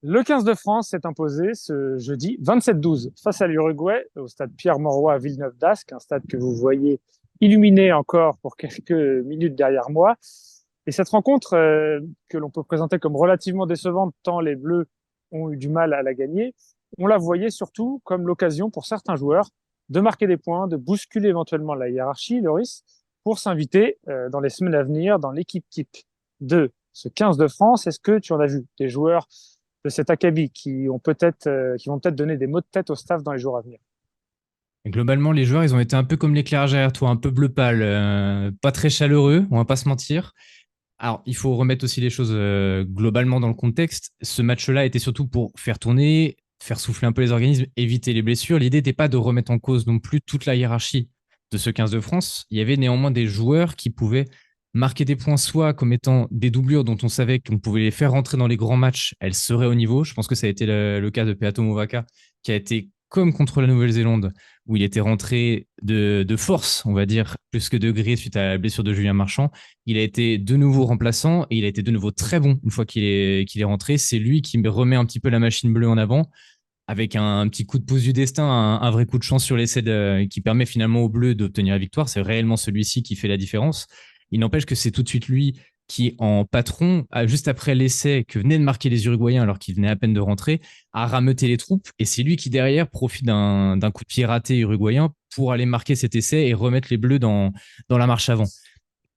Le 15 de France s'est imposé ce jeudi 27-12 face à l'Uruguay au stade Pierre-Mauroy à Villeneuve-d'Ascq, un stade que vous voyez illuminé encore pour quelques minutes derrière moi. Et cette rencontre, que l'on peut présenter comme relativement décevante tant les Bleus ont eu du mal à la gagner, on la voyait surtout comme l'occasion pour certains joueurs de marquer des points, de bousculer éventuellement la hiérarchie, Loris, pour s'inviter dans les semaines à venir dans l'équipe type de ce 15 de France. Est-ce que tu en as vu des joueurs de cet acabit qui vont peut-être donner des mots de tête au staff dans les jours à venir? Globalement, les joueurs, ils ont été un peu comme l'éclairage derrière toi, un peu bleu pâle, pas très chaleureux, on va pas se mentir. Alors, il faut remettre aussi les choses globalement dans le contexte. Ce match-là était surtout pour faire tourner, faire souffler un peu les organismes, éviter les blessures. L'idée n'était pas de remettre en cause non plus toute la hiérarchie de ce 15 de France. Il y avait néanmoins des joueurs qui pouvaient marquer des points, soit comme étant des doublures dont on savait qu'on pouvait les faire rentrer dans les grands matchs, elles seraient au niveau. Je pense que ça a été le cas de Peato Movaca, qui a été comme contre la Nouvelle-Zélande, où il était rentré de force, on va dire, plus que de gré suite à la blessure de Julien Marchand. Il a été de nouveau remplaçant et il a été de nouveau très bon une fois qu'il est rentré. C'est lui qui me remet un petit peu la machine bleue en avant avec un petit coup de pouce du destin, un vrai coup de chance sur l'essai qui permet finalement aux Bleus d'obtenir la victoire. C'est réellement celui-ci qui fait la différence. Il n'empêche que c'est tout de suite lui qui, en patron, juste après l'essai que venaient de marquer les Uruguayens alors qu'il venait à peine de rentrer, a rameuté les troupes. Et c'est lui qui, derrière, profite d'un coup de pied raté uruguayen pour aller marquer cet essai et remettre les Bleus dans la marche avant.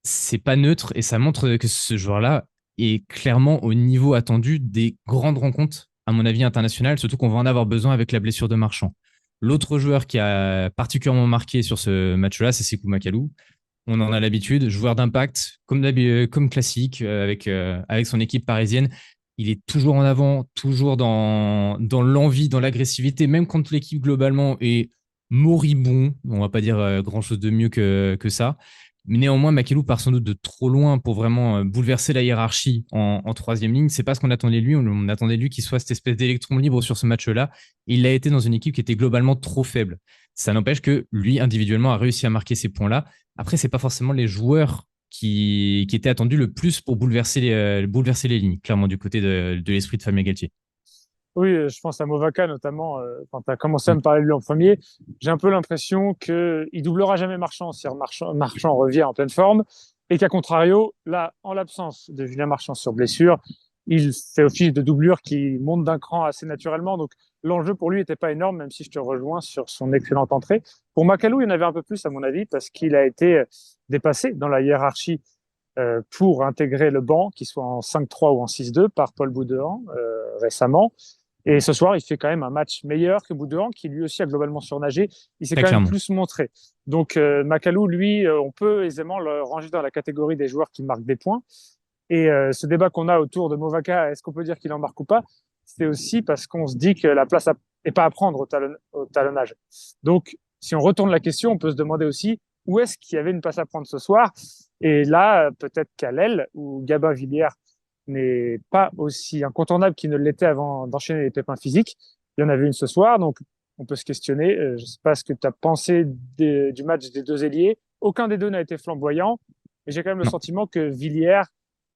C'est pas neutre et ça montre que ce joueur-là est clairement au niveau attendu des grandes rencontres, à mon avis, internationales, surtout qu'on va en avoir besoin avec la blessure de Marchand. L'autre joueur qui a particulièrement marqué sur ce match-là, c'est Sekou Makalou. On en a l'habitude, joueur d'impact, comme classique, avec son équipe parisienne. Il est toujours en avant, toujours dans l'envie, dans l'agressivité, même quand l'équipe globalement est moribond. On va pas dire grand-chose de mieux que ça. Mais néanmoins, Makelou part sans doute de trop loin pour vraiment bouleverser la hiérarchie en troisième ligne. C'est pas ce qu'on attendait de lui. On attendait de lui qu'il soit cette espèce d'électron libre sur ce match-là. Il a été dans une équipe qui était globalement trop faible. Ça n'empêche que lui, individuellement, a réussi à marquer ces points-là. Après, c'est pas forcément les joueurs qui étaient attendus le plus pour bouleverser les lignes, clairement, du côté de l'esprit de Fabien Galtier. Oui, je pense à Movaca notamment, quand tu as commencé à Mm. me parler de lui en premier. J'ai un peu l'impression qu'il doublera jamais Marchand si Marchand revient en pleine forme et qu'à contrario, là, en l'absence de Julien Marchand sur blessure, il fait office de doublure qui monte d'un cran assez naturellement. Donc l'enjeu pour lui n'était pas énorme, même si je te rejoins sur son excellente entrée. Pour Macalou, il y en avait un peu plus, à mon avis, parce qu'il a été dépassé dans la hiérarchie pour intégrer le banc, qu'il soit en 5-3 ou en 6-2, par Paul Boudehand récemment. Et ce soir, il fait quand même un match meilleur que Boudehand, qui lui aussi a globalement surnagé. Il s'est Très quand même clairement. plus montré. Donc, Macalou, lui, on peut aisément le ranger dans la catégorie des joueurs qui marquent des points. Et ce débat qu'on a autour de Movaca, est-ce qu'on peut dire qu'il en marque ou pas? C'est aussi parce qu'on se dit que la place n'est pas à prendre au talonnage. Donc, si on retourne la question, on peut se demander aussi où est-ce qu'il y avait une place à prendre ce soir. Et là, peut-être qu'à l'aile, où Gabin Villière n'est pas aussi incontournable qu'il ne l'était avant d'enchaîner les pépins physiques. Il y en avait une ce soir, donc on peut se questionner. Je ne sais pas ce que tu as pensé du match des deux ailiers. Aucun des deux n'a été flamboyant, mais j'ai quand même le Non. sentiment que Villière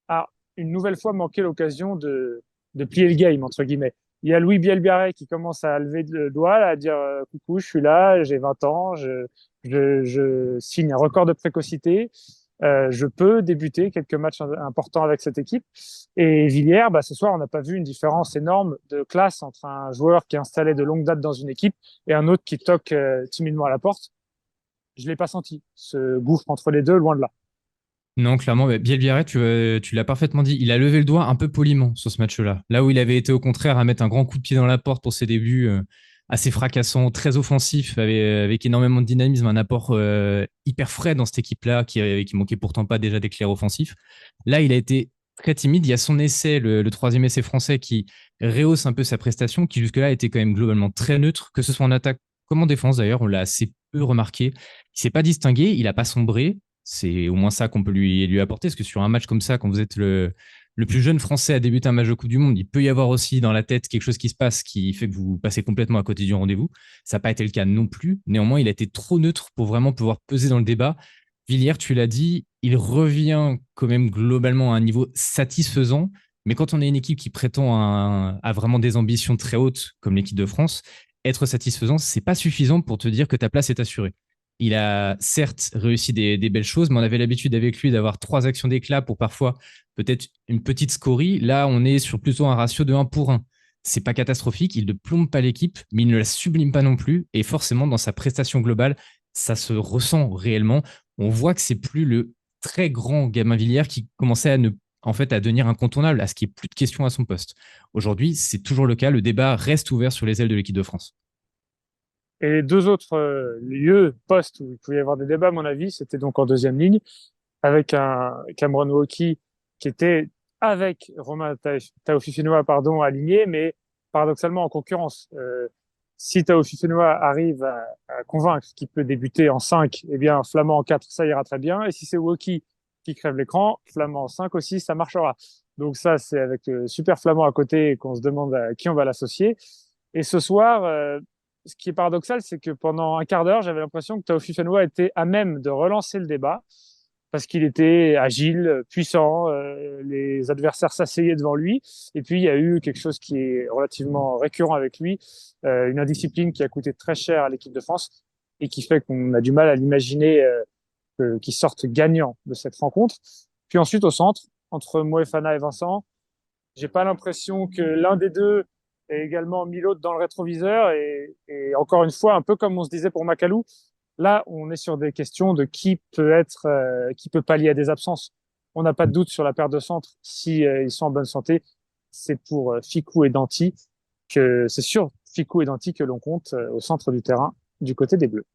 a une nouvelle fois manqué l'occasion de plier le game, entre guillemets. Il y a Louis Bielbiarré qui commence à lever le doigt, là, à dire coucou, je suis là, j'ai 20 ans, je signe un record de précocité. Je peux débuter quelques matchs importants avec cette équipe. Et Villiers, bah, ce soir, on n'a pas vu une différence énorme de classe entre un joueur qui est installé de longue date dans une équipe et un autre qui toque timidement à la porte. Je ne l'ai pas senti, ce gouffre entre les deux, loin de là. Non, clairement, Bielbiarré, tu l'as parfaitement dit. Il a levé le doigt un peu poliment sur ce match-là. Là où il avait été au contraire à mettre un grand coup de pied dans la porte pour ses débuts assez fracassants, très offensifs, avec énormément de dynamisme, un apport hyper frais dans cette équipe-là qui manquait pourtant pas déjà d'éclairs offensifs. Là, il a été très timide. Il y a son essai, le troisième essai français, qui rehausse un peu sa prestation, qui jusque-là était quand même globalement très neutre, que ce soit en attaque comme en défense d'ailleurs. On l'a assez peu remarqué. Il s'est pas distingué, il n'a pas sombré. C'est au moins ça qu'on peut lui apporter, parce que sur un match comme ça, quand vous êtes le plus jeune Français à débuter un match de Coupe du Monde, il peut y avoir aussi dans la tête quelque chose qui se passe qui fait que vous passez complètement à côté du rendez-vous. Ça n'a pas été le cas non plus. Néanmoins, il a été trop neutre pour vraiment pouvoir peser dans le débat. Villiers, tu l'as dit, il revient quand même globalement à un niveau satisfaisant. Mais quand on est une équipe qui prétend à vraiment des ambitions très hautes, comme l'équipe de France, être satisfaisant, c'est pas suffisant pour te dire que ta place est assurée. Il a certes réussi des belles choses, mais on avait l'habitude avec lui d'avoir 3 actions d'éclat pour parfois peut-être une petite scorie. Là, on est sur plutôt un ratio de 1 pour 1. C'est pas catastrophique, il ne plombe pas l'équipe, mais il ne la sublime pas non plus. Et forcément, dans sa prestation globale, ça se ressent réellement. On voit que c'est plus le très grand Gabin Villière qui commençait à devenir incontournable, à ce qu'il n'y ait plus de questions à son poste. Aujourd'hui, c'est toujours le cas. Le débat reste ouvert sur les ailes de l'équipe de France. Et les deux autres lieux, postes où il pouvait y avoir des débats, à mon avis, c'était donc en deuxième ligne, avec un Cameron Wauquiez qui était avec Romain Taofifénois, pardon, aligné, mais paradoxalement en concurrence. Si Taofifénois arrive à convaincre qu'il peut débuter en 5, eh bien, Flamand en 4, ça ira très bien. Et si c'est Wauquiez qui crève l'écran, Flamand en 5 aussi, ça marchera. Donc ça, c'est avec Super Flamand à côté qu'on se demande à qui on va l'associer. Et ce soir, ce qui est paradoxal, c'est que pendant un quart d'heure, j'avais l'impression que Taofifénois était à même de relancer le débat parce qu'il était agile, puissant, les adversaires s'asseyaient devant lui. Et puis, il y a eu quelque chose qui est relativement récurrent avec lui, une indiscipline qui a coûté très cher à l'équipe de France et qui fait qu'on a du mal à l'imaginer qu'il sorte gagnant de cette rencontre. Puis ensuite, au centre, entre Moefana et Vincent, j'ai pas l'impression que l'un des deux ait également mis l'autre dans le rétroviseur. Et encore une fois, un peu comme on se disait pour Macalou, là, on est sur des questions de qui peut pallier à des absences. On n'a pas de doute sur la paire de centre si ils sont en bonne santé. C'est pour Ficou et Danty que c'est sûr Ficou et Danty que l'on compte au centre du terrain du côté des Bleus.